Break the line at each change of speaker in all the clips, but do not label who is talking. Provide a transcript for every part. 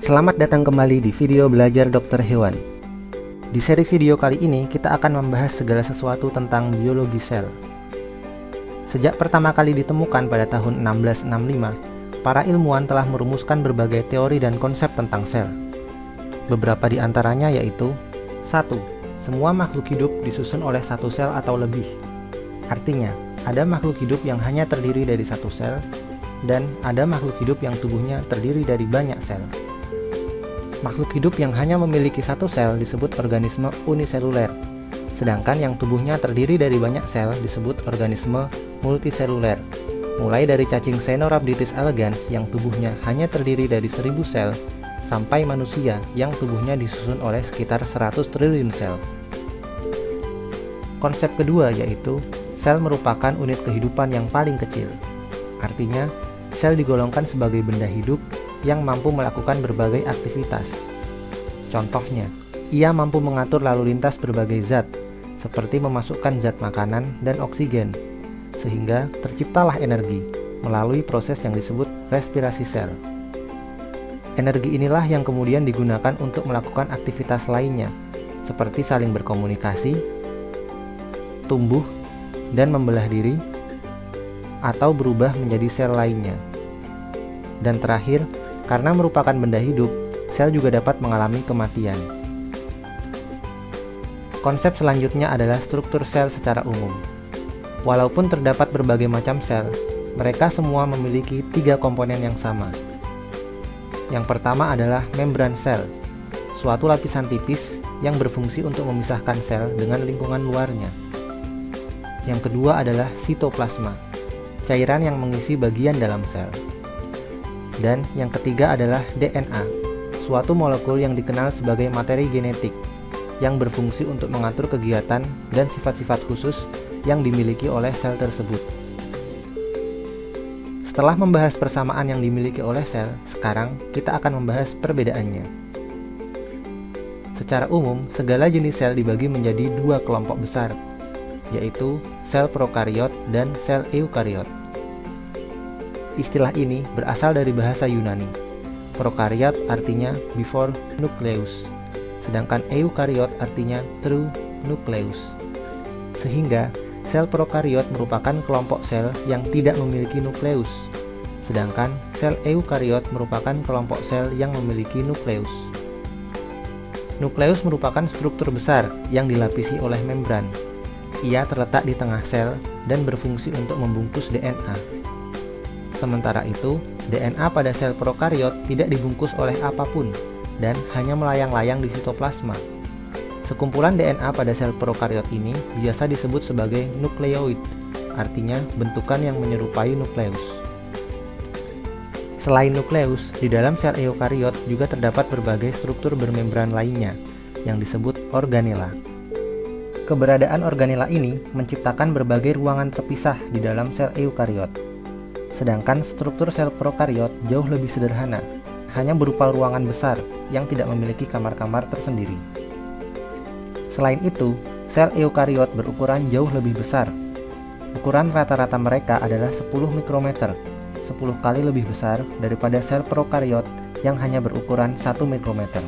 Selamat datang kembali di video belajar dokter hewan. Di seri video kali ini kita akan membahas segala sesuatu tentang biologi sel. Sejak pertama kali ditemukan pada tahun 1665, para ilmuwan telah merumuskan berbagai teori dan konsep tentang sel. Beberapa di antaranya yaitu 1. Semua makhluk hidup disusun oleh satu sel atau lebih. Artinya, ada makhluk hidup yang hanya terdiri dari satu sel, dan ada makhluk hidup yang tubuhnya terdiri dari banyak sel. Makhluk hidup yang hanya memiliki satu sel disebut organisme uniseluler, sedangkan yang tubuhnya terdiri dari banyak sel disebut organisme multiseluler. Mulai dari cacing Caenorhabditis elegans yang tubuhnya hanya terdiri dari 1000 sel, sampai manusia yang tubuhnya disusun oleh sekitar 100 triliun sel. Konsep kedua yaitu sel merupakan unit kehidupan yang paling kecil. Artinya, sel digolongkan sebagai benda hidup yang mampu melakukan berbagai aktivitas. Contohnya, ia mampu mengatur lalu lintas berbagai zat, seperti memasukkan zat makanan dan oksigen, sehingga terciptalah energi melalui proses yang disebut respirasi sel. Energi inilah yang kemudian digunakan untuk melakukan aktivitas lainnya, seperti saling berkomunikasi, tumbuh, dan membelah diri, atau berubah menjadi sel lainnya. Dan terakhir, karena merupakan benda hidup, sel juga dapat mengalami kematian. Konsep selanjutnya adalah struktur sel secara umum. Walaupun terdapat berbagai macam sel, mereka semua memiliki 3 komponen yang sama. Yang pertama adalah membran sel, suatu lapisan tipis yang berfungsi untuk memisahkan sel dengan lingkungan luarnya. Yang kedua adalah sitoplasma, cairan yang mengisi bagian dalam sel. Dan yang ketiga adalah DNA, suatu molekul yang dikenal sebagai materi genetik, yang berfungsi untuk mengatur kegiatan dan sifat-sifat khusus yang dimiliki oleh sel tersebut. Setelah membahas persamaan yang dimiliki oleh sel, sekarang kita akan membahas perbedaannya. Secara umum, segala jenis sel dibagi menjadi 2 kelompok besar, yaitu sel prokariot dan sel eukariot. Istilah ini berasal dari bahasa Yunani. Prokariot artinya before nucleus, sedangkan eukariot artinya through nucleus. Sehingga sel prokariot merupakan kelompok sel yang tidak memiliki nukleus, sedangkan sel eukariot merupakan kelompok sel yang memiliki nukleus. Nukleus merupakan struktur besar yang dilapisi oleh membran. Ia terletak di tengah sel dan berfungsi untuk membungkus DNA. Sementara itu, DNA pada sel prokariot tidak dibungkus oleh apapun dan hanya melayang-layang di sitoplasma. Sekumpulan DNA pada sel prokariot ini biasa disebut sebagai nukleoid, artinya bentukan yang menyerupai nukleus. Selain nukleus, di dalam sel eukariot juga terdapat berbagai struktur bermembran lainnya yang disebut organela. Keberadaan organela ini menciptakan berbagai ruangan terpisah di dalam sel eukariot. Sedangkan struktur sel prokariot jauh lebih sederhana, hanya berupa ruangan besar yang tidak memiliki kamar-kamar tersendiri. Selain itu, sel eukariot berukuran jauh lebih besar. Ukuran rata-rata mereka adalah 10 mikrometer, 10 kali lebih besar daripada sel prokariot yang hanya berukuran 1 mikrometer.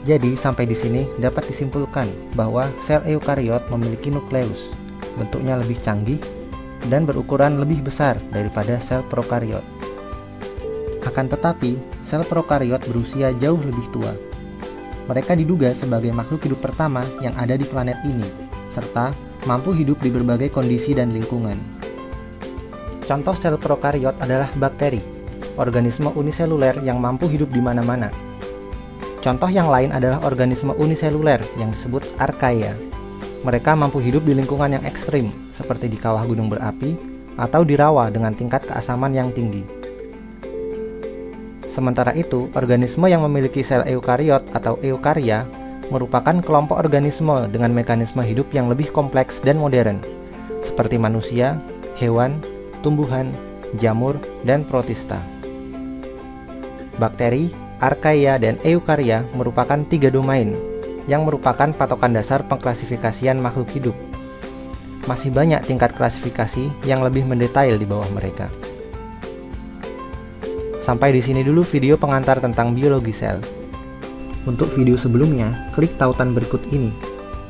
Jadi, sampai di sini dapat disimpulkan bahwa sel eukariot memiliki nukleus, bentuknya lebih canggih, dan berukuran lebih besar daripada sel prokariot. Akan tetapi, sel prokariot berusia jauh lebih tua. Mereka diduga sebagai makhluk hidup pertama yang ada di planet ini, serta mampu hidup di berbagai kondisi dan lingkungan. Contoh sel prokariot adalah bakteri, organisme uniseluler yang mampu hidup di mana-mana. Contoh yang lain adalah organisme uniseluler yang disebut archaea. Mereka mampu hidup di lingkungan yang ekstrim, seperti di kawah gunung berapi atau di rawa dengan tingkat keasaman yang tinggi. Sementara itu, organisme yang memiliki sel eukariot atau eukarya merupakan kelompok organisme dengan mekanisme hidup yang lebih kompleks dan modern, seperti manusia, hewan, tumbuhan, jamur, dan protista. Bakteri, archaea, dan eukarya merupakan 3 domain yang merupakan patokan dasar pengklasifikasian makhluk hidup. masih banyak tingkat klasifikasi yang lebih mendetail di bawah mereka. Sampai di sini dulu video pengantar tentang biologi sel. Untuk video sebelumnya, klik tautan berikut ini.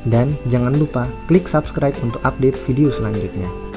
Dan jangan lupa klik subscribe untuk update video selanjutnya.